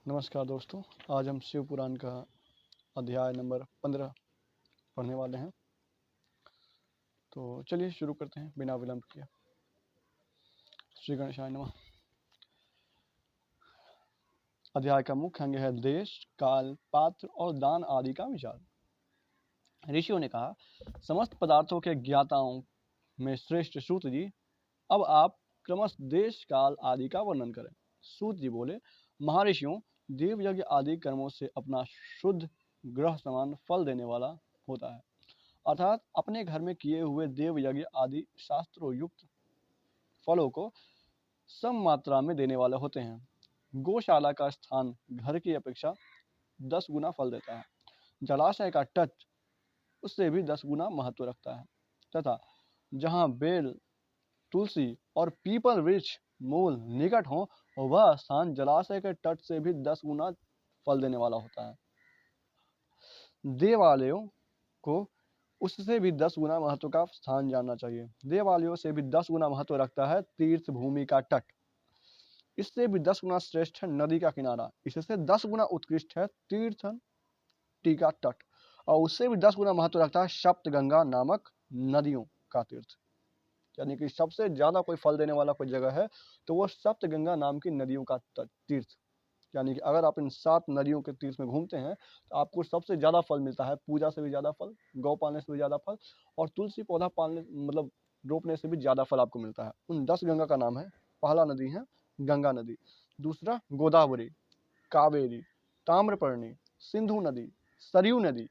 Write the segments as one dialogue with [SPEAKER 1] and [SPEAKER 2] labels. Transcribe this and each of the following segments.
[SPEAKER 1] नमस्कार दोस्तों, आज हम शिव पुराण का अध्याय नंबर 15 पढ़ने वाले हैं। तो चलिए शुरू करते हैं बिना विलंब किए। श्री गणेशाय नमः। अध्याय का मुख्य अंग है देश, काल, पात्र और दान आदि का विचार। ऋषियों ने कहा, समस्त पदार्थों के ज्ञाताओं में श्रेष्ठ सूत जी, अब आप क्रमश देश, काल आदि का वर्णन करें। सूत जी बोले, महर्षियों, देव यज्ञ आदि कर्मों से अपना शुद्ध ग्रह समान फल देने वाला होता है, अर्थात अपने घर में किए हुए देव यज्ञ आदि शास्त्रों युक्त फलों को सम मात्रा में देने वाले होते हैं। गौशाला का स्थान घर की अपेक्षा 10 गुना फल देता है। जलाशय का तट उससे भी 10 गुना महत्व रखता है, तथा जहाँ बेल, तुलसी और पीपल वृक्ष मूल निकट हो, वह स्थान जलाशय के तट से भी 10 गुना फल देने वाला होता है। देवालयों को उससे भी 10 गुना महत्व का स्थान जानना चाहिए। देवालयों से भी 10 गुना महत्व रखता है तीर्थ भूमि का तट। इससे भी 10 गुना श्रेष्ठ है नदी का किनारा। इससे 10 गुना उत्कृष्ट है तीर्थ टीका तट, और उससे भी 10 गुना महत्व रखता है सप्तगंगा नामक नदियों का तीर्थ। यानी कि सबसे ज्यादा कोई फल देने वाला कोई जगह है तो वो सप्तगंगा नाम की नदियों का तीर्थ। यानी कि अगर आप इन 7 नदियों के तीर्थ में घूमते हैं तो आपको सबसे ज्यादा फल मिलता है। पूजा से भी ज्यादा फल, गौ पालने से भी ज्यादा फल, और तुलसी पौधा पालने मतलब रोपने से भी ज्यादा फल आपको मिलता है। उन 10 गंगा का नाम है, पहला नदी है गंगा नदी, दूसरा गोदावरी, कावेरी, ताम्रपर्णी, सिंधु नदी, सरयू नदी,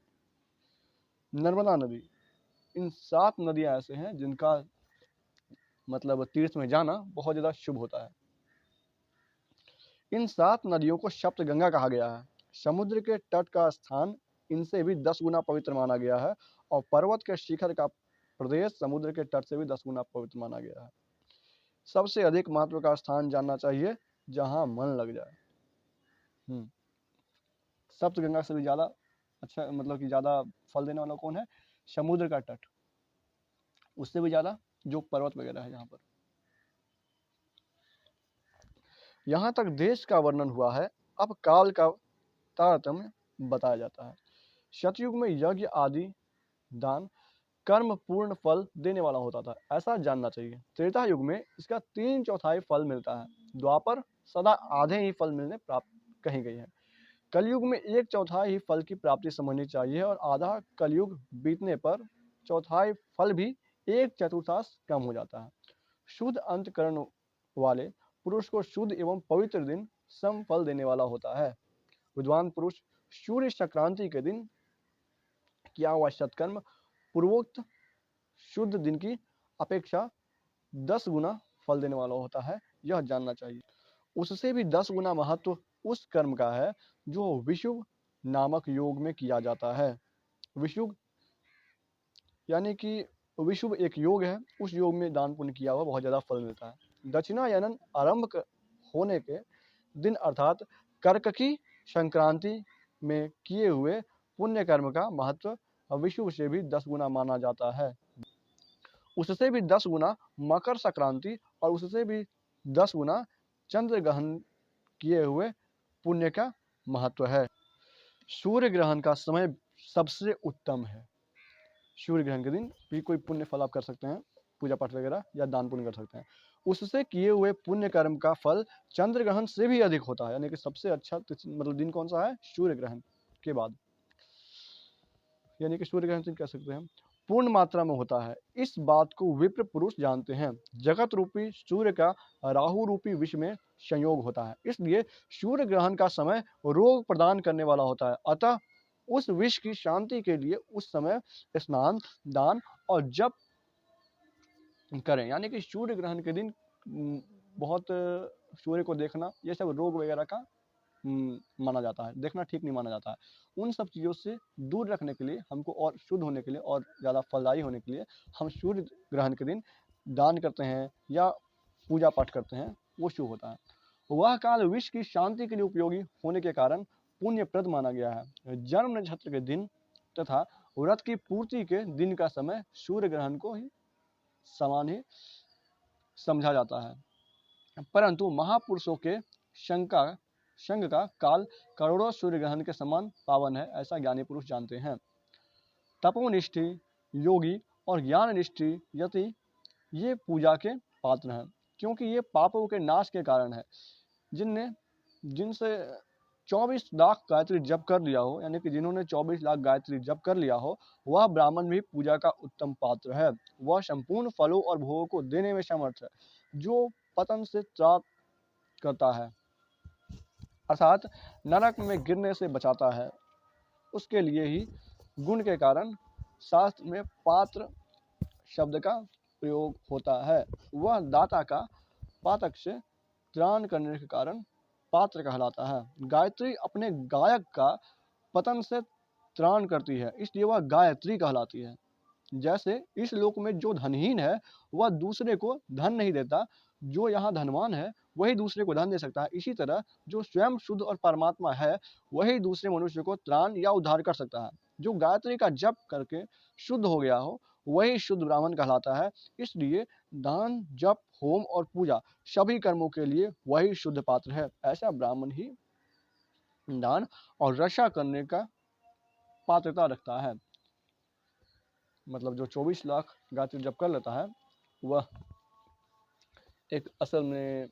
[SPEAKER 1] नर्मदा नदी। इन 7 नदियां ऐसे हैं जिनका मतलब तीर्थ में जाना बहुत ज्यादा शुभ होता है। इन 7 नदियों को सप्तगंगा कहा गया है। समुद्र के तट का स्थान इनसे भी 10 गुना पवित्र माना गया है, और पर्वत के शिखर का प्रदेश समुद्र के तट से भी 10 गुना पवित्र माना गया है। सबसे अधिक महत्व का स्थान जानना चाहिए जहां मन लग जाए। सप्तगंगा से भी ज्यादा अच्छा मतलब कि ज्यादा फल देने वाला कौन है? समुद्र का तट। उससे भी ज्यादा जो पर्वत वगैरह है यहाँ पर। यहाँ तक देश का वर्णन हुआ है। अब काल का तारतम्य बताया जाता है। सतयुग में यज्ञ आदि दान कर्म पूर्ण फल देने वाला होता था, ऐसा जानना चाहिए। त्रेता युग में इसका 3/4 फल मिलता है। द्वापर सदा आधे ही फल मिलने प्राप्त कही गई है। कलयुग में 1/4 ही फल की प्राप्ति समझनी चाहिए, और आधा कलयुग बीतने पर चौथाई फल भी 1/4 कम हो जाता है। शुद्ध अंतकरण वाले पुरुष को शुद्ध एवं पवित्र दिन सम फल देने वाला होता है। विद्वान पुरुष सूर्य संक्रांति के दिन किया हुआ सत्कर्म पूर्वोक्त शुद्ध दिन की अपेक्षा 10 गुना फल देने वाला होता है, यह जानना चाहिए। उससे भी 10 गुना महत्व उस कर्म का है जो विशुभ नामक योग में किया जाता है। विशुभ यानी कि विशुभ एक योग है, उस योग में दान पुण्य किया हुआ बहुत ज्यादा फल मिलता है। दक्षिणायनन आरंभ होने के दिन अर्थात कर्ककी संक्रांति में किए हुए पुण्य कर्म का महत्व विशुभ से भी 10 गुना माना जाता है। उससे भी 10 गुना मकर संक्रांति, और उससे भी 10 गुना चंद्र ग्रहण किए हुए पुण्य का महत्व है। सूर्य ग्रहण का समय सबसे उत्तम है। सूर्य ग्रहण के दिन भी कोई पुण्य फल आप कर सकते हैं, पूजा पाठ वगैरह या दान पुण्य कर सकते हैं। उससे किए हुए पुण्य कर्म का फल चंद्र ग्रहण से भी अधिक होता है। यानी कि सबसे अच्छा मतलब दिन कौन सा है? सूर्य ग्रहण के बाद, यानी कि सूर्य ग्रहण कह सकते हैं, पूर्ण मात्रा में होता है। इस बात को विप्र पुरुष जानते हैं। जगत रूपी सूर्य का राहु रूपी विष में संयोग होता है, इसलिए सूर्य ग्रहण का समय रोग प्रदान करने वाला होता है। अतः उस विष की शांति के लिए उस समय स्नान, दान और जप करें। यानी कि सूर्य ग्रहण के दिन बहुत सूर्य को देखना ये सब रोग वगैरह का माना जाता है, देखना ठीक नहीं माना जाता है। उन सब चीज़ों से दूर रखने के लिए हमको और शुद्ध होने के लिए और ज़्यादा फलदायी होने के लिए हम सूर्य ग्रहण के दिन दान करते हैं या पूजा पाठ करते हैं, वो शुभ होता है। वह काल विश्व की शांति के लिए उपयोगी होने के कारण पुण्यप्रद माना गया है। जन्म नक्षत्र के दिन तथा व्रत की पूर्ति के दिन का समय सूर्य ग्रहण को ही समान ही समझा जाता है, परंतु महापुरुषों के शंका संघ का काल करोड़ों सूर्य ग्रहण के समान पावन है, ऐसा ज्ञानी पुरुष जानते हैं। तपोनिष्ठी योगी और ज्ञाननिष्ठी यति ये पूजा के पात्र हैं, क्योंकि ये पापों के नाश के कारण है। जिनसे 24 लाख गायत्री जप कर लिया हो, यानी कि जिन्होंने 24 लाख गायत्री जप कर लिया हो, वह ब्राह्मण भी पूजा का उत्तम पात्र है। वह संपूर्ण फलों और भोगों को देने में समर्थ है, जो पतन से त्राण करता है, अर्थात नरक में गिरने से बचाता है। उसके लिए ही गुण के कारण शास्त्र में पात्र शब्द का प्रयोग होता है। वह दाता का पातक से त्राण करने के कारण पात्र कहलाता है। गायत्री अपने गायक का पतन से त्राण करती है, इसलिए वह गायत्री कहलाती है। जैसे इस लोक में जो धनहीन है वह दूसरे को धन नहीं देता, जो यहाँ धनवान है वही दूसरे को धन दे सकता है। इसी तरह जो स्वयं शुद्ध और परमात्मा है वही दूसरे मनुष्य को त्राण या उद्धार कर सकता है। जो गायत्री का जप करके शुद्ध हो गया हो वही शुद्ध ब्राह्मण कहलाता है। इसलिए दान, जप, होम और पूजा सभी कर्मों के लिए वही शुद्ध पात्र है। ऐसा ब्राह्मण ही दान और रक्षा करने का पात्रता रखता है। मतलब जो 24 लाख गायत्री जप कर लेता है वह एक असल में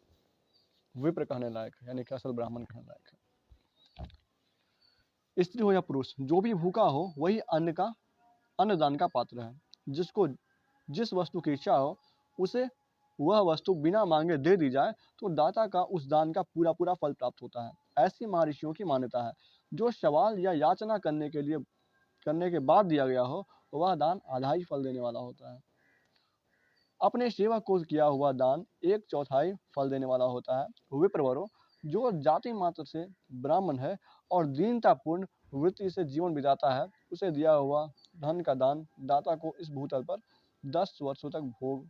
[SPEAKER 1] विप्र कहने लायक है, यानी कि असल ब्राह्मण कहने लायक है। स्त्री हो या पुरुष, जो भी भूखा हो वही अन्नदान का पात्र है। जिसको जिस वस्तु की इच्छा हो उसे वह वस्तु बिना मांगे दे दी जाए तो दाता का उस दान का पूरा पूरा फल प्राप्त होता है। ऐसी महर्षियों की मान्यता है। जो सवाल या याचना करने के बाद दिया गया हो वह दान आधा ही फल देने वाला होता है। अपने सेवक को किया हुआ दान 1/4 फल देने वाला होता है। विप्रवरों, जो जाति मात्र से ब्राह्मण है और दीनतापूर्ण वृत्ति से जीवन बिताता है, उसे दिया हुआ धन का दान दाता को इस भूतल पर 10 वर्षों तक भोग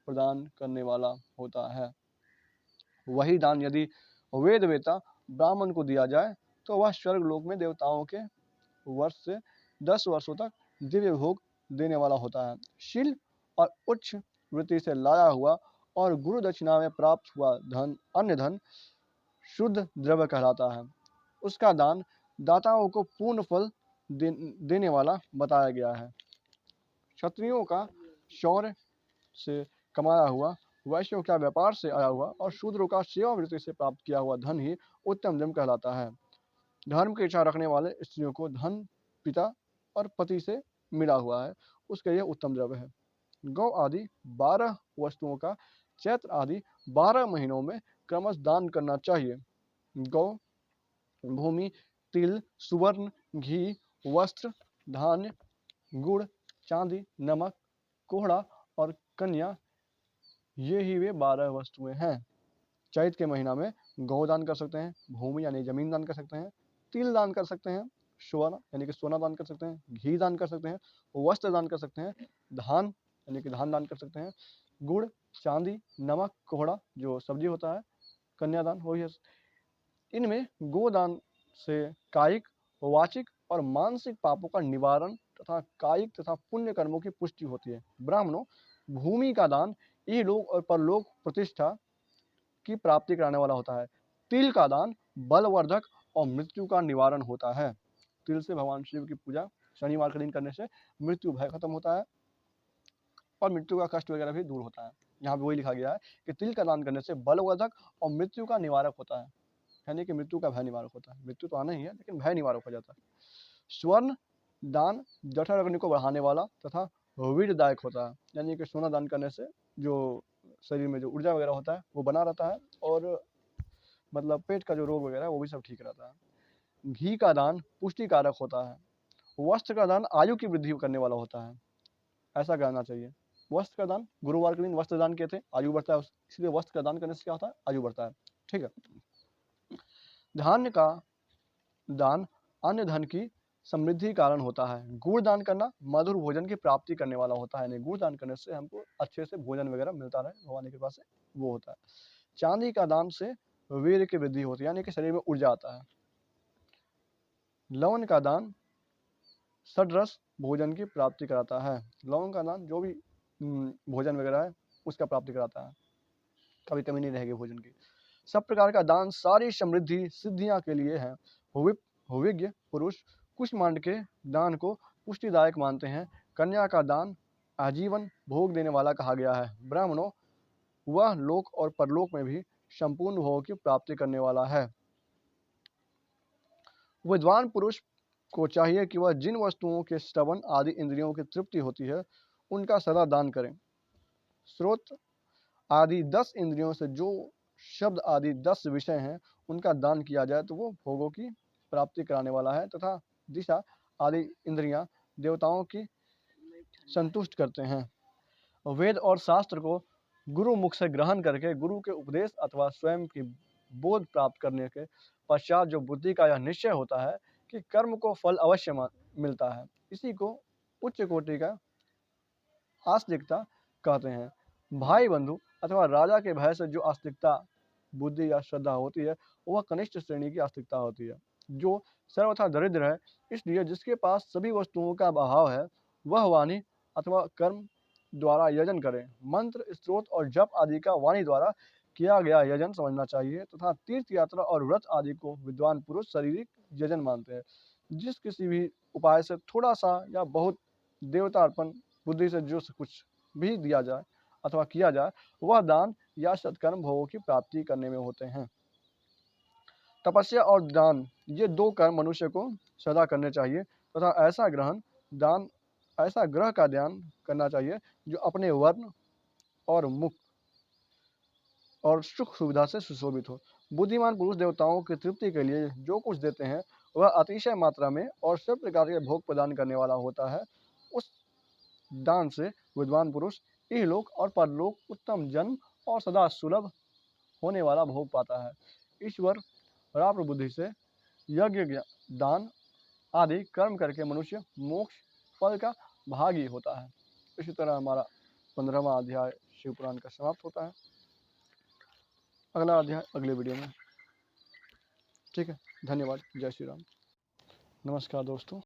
[SPEAKER 1] प्रदान करने वाला होता है। वही दान यदि वेद वेता ब्राह्मण को दिया जाए तो वह स्वर्ग लोक में देवताओं के वर्ष से 10 वर्षों तक दिव्य भोग देने वाला होता है। शील और उच्च वृत्ति से लाया हुआ और गुरु दक्षिणा में प्राप्त हुआ धन, अन्य धन शुद्ध द्रव्य कहलाता है। उसका दान दाताओं को पूर्ण फल देने वाला बताया गया है। क्षत्रियों का शौर्य से कमाया हुआ, वैश्यों का व्यापार से आया हुआ और शूद्रों का सेवा वृत्ति से प्राप्त किया हुआ धन ही उत्तम धन कहलाता है। धर्म की इच्छा रखने वाले स्त्रियों को धन पिता और पति से मिला हुआ है, उसका यह उत्तम द्रव्य है। गौ आदि 12 वस्तुओं का चैत्र आदि 12 महीनों में क्रमश दान करना चाहिए। गौ, भूमि, तिल, सुवर्ण, घी, वस्त्र, धान्य, गुड़, चांदी, नमक, कोहड़ा और कन्या, ये ही वे 12 वस्तुएं हैं। चैत के महीना में गौ दान कर सकते हैं, भूमि यानी जमीन दान कर सकते हैं, तिल दान कर सकते हैं, स्वर्ण यानी कि सोना दान कर सकते हैं, घी दान कर सकते हैं, वस्त्र दान कर सकते हैं, धान यानी कि धान दान कर सकते हैं, गुड़, चांदी, नमक, कोहड़ा जो सब्जी होता है, कन्यादान हो है। इनमें गोदान से कायिक, वाचिक और मानसिक पापों का निवारण तथा कायिक तथा पुण्य कर्मों की पुष्टि होती है। ब्राह्मणों, भूमि का दान इहलोक और परलोक प्रतिष्ठा की प्राप्ति कराने वाला होता है। तिल का दान बलवर्धक और मृत्यु का निवारण होता है। तिल से भगवान शिव की पूजा शनिवार के दिन करने से मृत्यु भय खत्म होता है और मृत्यु का कष्ट वगैरह भी दूर होता है। यहाँ पे वही लिखा गया है कि तिल का दान करने से बलवर्धक और मृत्यु का निवारक होता है, यानी कि मृत्यु का भय निवारक होता है। मृत्यु तो आना ही है लेकिन भय निवारक हो जाता है। स्वर्ण दान जठर अग्नि को बढ़ाने वाला तथा वीरदायक होता है, यानी कि सोना दान करने से जो शरीर में जो ऊर्जा वगैरह होता है वो बना रहता है और मतलब पेट का जो रोग वगैरह है वो भी सब ठीक रहता है। घी का दान पुष्टिकारक होता है। वस्त्र का दान आयु की वृद्धि करने वाला होता है, ऐसा करना चाहिए। वस्त्र का दान, गुरुवार के दिन वस्त्र दान किए थे, आयु बढ़ता है, इसलिए वस्त्र का दान करने से क्या होता है, आयु बढ़ता है। ठीक है। धान्य का दान अन्य धन की समृद्धि कारण होता है। गुड़ दान करना मधुर भोजन की प्राप्ति करने वाला होता है, गुड़ दान करने से हमको अच्छे से भोजन वगैरह मिलता रहे भगवान की कृपा से, वो होता है। चांदी का दान से वीर की वृद्धि होती है, यानी कि शरीर में ऊर्जा आता है। लवण का दान षड्रस भोजन की प्राप्ति कराता है। लवण का दान जो भी भोजन वगैरह है उसका प्राप्ति कराता है, कभी कमी नहीं रहेगी भोजन की। सब प्रकार का दान सारी समृद्धि सिद्धियां के लिए है। हुविज्ञ पुरुष कुष्मांड के दान को पुष्टिदायक मानते हैं। कन्या का दान आजीवन भोग देने वाला कहा गया है। ब्राह्मणों, वह लोक और परलोक में भी संपूर्ण भोग की प्राप्ति करने वाला है। विद्वान पुरुष को चाहिए कि वह जिन वस्तुओं के श्रवण आदि इंद्रियों की तृप्ति होती है उनका सदा दान करें। स्रोत आदि 10 इंद्रियों से जो शब्द आदि 10 विषय हैं उनका दान किया जाए तो वो भोगों की प्राप्ति कराने वाला है, तथा दिशा आदि इंद्रियां देवताओं की संतुष्ट करते हैं। वेद और शास्त्र को गुरु मुख से ग्रहण करके गुरु के उपदेश अथवा स्वयं की बोध प्राप्त करने के पश्चात जो बुद्धि का यह निश्चय होता है कि कर्म को फल अवश्य मिलता है, इसी को उच्च कोटि का आस्तिकता कहते हैं। भाई बंधु अथवा राजा के भय से जो आस्तिकता बुद्धि या श्रद्धा होती है वह कनिष्ठ श्रेणी की आस्तिकता होती है, जो सर्वथा दरिद्र है। इसलिए जिसके पास सभी वस्तुओं का अभाव है वह वाणी अथवा कर्म द्वारा यजन करें। मंत्र, स्त्रोत और जप आदि का वाणी द्वारा किया गया यजन समझना चाहिए, तथा तीर्थ यात्रा और व्रत आदि को विद्वान पुरुष शारीरिक यजन मानते हैं। जिस किसी भी उपाय से थोड़ा सा या बहुत देवता अर्पण बुद्धि से जो कुछ भी दिया जाए अथवा किया जाए वह दान या सत्कर्म भोगों की प्राप्ति करने में होते हैं। तपस्या और दान ये 2 कर्म मनुष्य को सदा करने चाहिए, तथा ऐसा ग्रह का ध्यान करना चाहिए जो अपने वर्ण और मुख और सुख सुविधा से सुशोभित हो। बुद्धिमान पुरुष देवताओं की तृप्ति के लिए जो कुछ देते हैं वह अतिशय मात्रा में और सब प्रकार के भोग प्रदान करने वाला होता है। उस दान से विद्वान पुरुष इहलोक और परलोक उत्तम जन्म और सदा सुलभ होने वाला भोग पाता है। ईश्वर प्राप्त बुद्धि से यज्ञ, दान आदि कर्म करके मनुष्य मोक्ष फल का भागी होता है। इसी तरह हमारा 15वां अध्याय शिव पुराण का समाप्त होता है। अगला अध्याय अगले वीडियो में। ठीक है, धन्यवाद। जय श्री राम। नमस्कार दोस्तों।